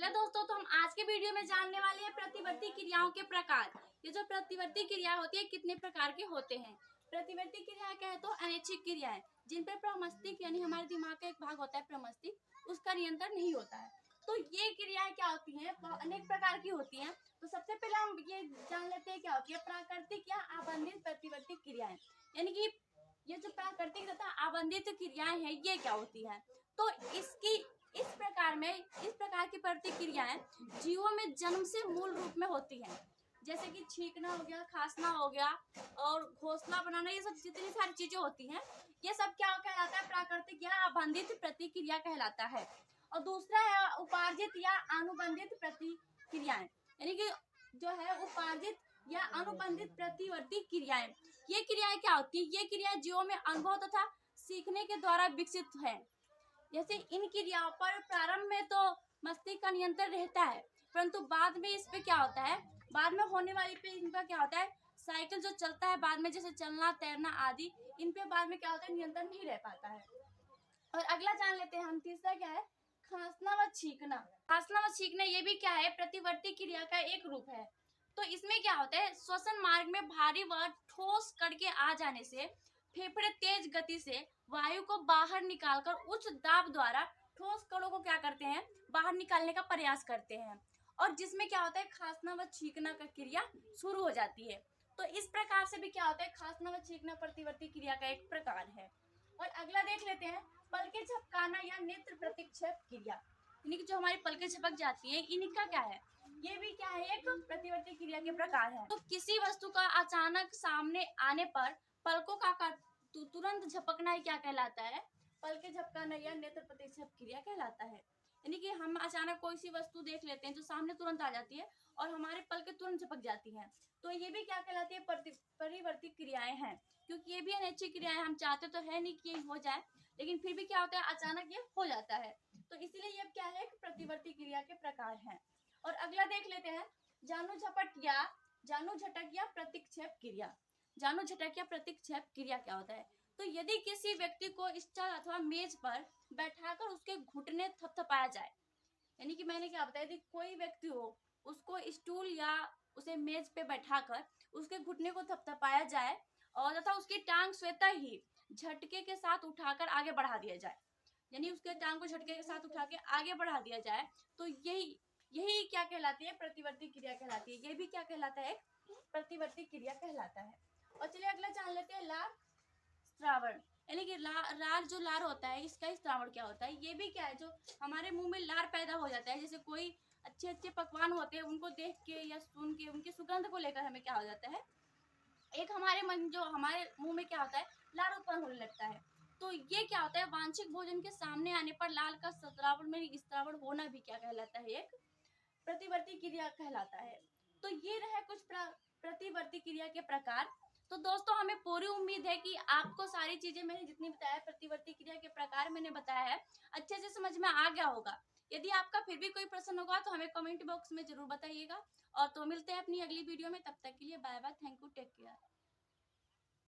Hello दोस्तों, तो हम आज के वीडियो में जानने वाले हैं प्रतिवर्ती क्रियाओं के प्रकार। ये जो प्रतिवर्ती क्रिया होती है कितने प्रकार के होते हैं। प्रतिवर्ती क्रिया क्या है तो अनैच्छिक क्रिया है जिन पर प्रमस्तिष्क यानी हमारे दिमाग का एक भाग होता है प्रमस्तिष्क, उसका नियंत्रण नहीं होता है। तो ये क्रियाएं क्या होती हैं, अनेक प्रकार की होती हैं। तो सबसे पहले हम ये जान लेते हैं क्या होती है प्राकृतिक या आबंधित प्रतिवर्ती क्रियाएं। यानी कि ये जो प्राकृतिक तथा आबंधित क्रियाएं हैं ये क्या होती है। तो इस प्रकार की प्रतिक्रियाएं जीवों में जन्म से मूल रूप में होती हैं। जैसे कि छींकना हो गया, खांसना हो गया और घोंसला बनाना, ये सब जितनी सारी चीजें होती हैं ये सब क्या कहलाता है प्राकृतिक या आबंधित प्रतिक्रिया कहलाता है। और दूसरा है उपार्जित या अनुबंधित प्रतिक्रियाएं, यानी कि जो है उपार्जित या अनुबंधित प्रतिवर्ती क्रियाएं। ये क्रियाएं क्या होती है, ये क्रियाएं जीवों में अनुभव तथा सीखने के द्वारा विकसित है। जैसे इन क्रियाओं पर प्रारंभ में तो मस्तिष्क का नियंत्रण रहता है, परंतु बाद में इस पे क्या होता है, बाद में होने वाली पे इनका क्या होता है, साइकिल जो चलता है बाद में जैसे चलना तैरना आदि, इन पे बाद में क्या होता है नियंत्रण नहीं रह पाता है। और अगला जान लेते हैं हम, तीसरा क्या है खांसना व छींकना। खांसना व छींकना ये भी क्या है प्रतिवर्ती क्रिया का एक रूप है। तो इसमें क्या होता है श्वसन मार्ग में भारी व ठोस कण के आ जाने से फेफड़े तेज गति से वायु को बाहर निकालकर उच्च दाब द्वारा ठोस कणों को क्या करते हैं बाहर निकालने का प्रयास करते हैं, और जिसमें क्या होता है खांसना व छींकना का क्रिया शुरू हो जाती है। तो इस प्रकार से भी क्या होता है खांसना व छींकना प्रतिवर्ती क्रिया का एक प्रकार है। और अगला देख लेते हैं पलके झपकाना या नेत्र प्रतिक्षेप क्रिया, यानी कि जो हमारी पलकें झपक जाती हैं इनका क्या है, ये भी क्या है एक प्रतिवर्ती क्रिया के प्रकार है। तो किसी वस्तु का अचानक सामने आने पर पलकों का तुरंत झपकना क्या कहलाता है, पलके झपकाना या नेत्र प्रतिक्षेप क्रिया कहलाता है। यानी कि हम अचानक कोई सी वस्तु देख लेते हैं जो सामने तुरंत आ जाती है और हमारे पलकें तुरंत झपक जाती हैं, तो ये भी क्या कहलाती है परिवर्ती क्रियाएं हैं। क्योंकि ये भी अनैच्छिक क्रियाएं, हम चाहते तो है नहीं कि ये हो जाए, लेकिन फिर भी क्या होता है अचानक ये हो जाता है। तो इसलिए ये क्या है प्रतिवर्ती क्रिया के प्रकार हैं। और अगला देख लेते हैं जानू झटक या प्रतिक्षेप क्रिया। जानू झटक या प्रतिक्षेप क्रिया क्या होता है, तो यदि किसी व्यक्ति को स्टूल अथवा मेज पर बैठाकर उसके घुटने थपथपाया जाए, यानी कि मैंने क्या बताया, यदि कोई व्यक्ति हो उसको स्टूल या उसे मेज पे बैठाकर उसके घुटने को थपथपाया जाए और तथा उसकी टांग स्वतः ही झटके के साथ उठाकर आगे बढ़ा दिया जाए, यानी उसके टांग को झटके के साथ उठा के आगे बढ़ा दिया जाए, तो यही यही क्या कहलाती है प्रतिवर्ती क्रिया कहलाती है। ये भी क्या कहलाता है प्रतिवर्ती क्रिया कहलाता है। और चलिए अगला जान लेते हैं लार श्रावण, यानी कि लार जो लार होता है इसका श्रावण क्या होता है। ये भी क्या है जो हमारे मुंह में लार पैदा हो जाता है, जैसे कोई अच्छे अच्छे पकवान होते हैं उनको देख के या सुन के उनकी सुगंध को लेकर हमें क्या हो जाता है, एक हमारे मन जो हमारे मुंह में क्या होता है लार उत्पन्न होने लगता है। तो ये क्या होता है वांछित भोजन के सामने आने पर लाल का श्रावण में श्रावण होना भी क्या कहलाता है एक प्रतिवर्ती क्रिया कहलाता है। तो ये रहे कुछ प्रतिवर्ती क्रिया के प्रकार। तो दोस्तों हमें पूरी उम्मीद है कि आपको सारी चीजें मैंने जितनी बताया प्रतिवर्ती क्रिया के प्रकार मैंने बताया है अच्छे से समझ में आ गया होगा। यदि आपका फिर भी कोई प्रश्न होगा तो हमें कमेंट बॉक्स में जरूर बताइएगा। और तो मिलते हैं अपनी अगली वीडियो में, तब तक के लिए bye bye, thank you, take care.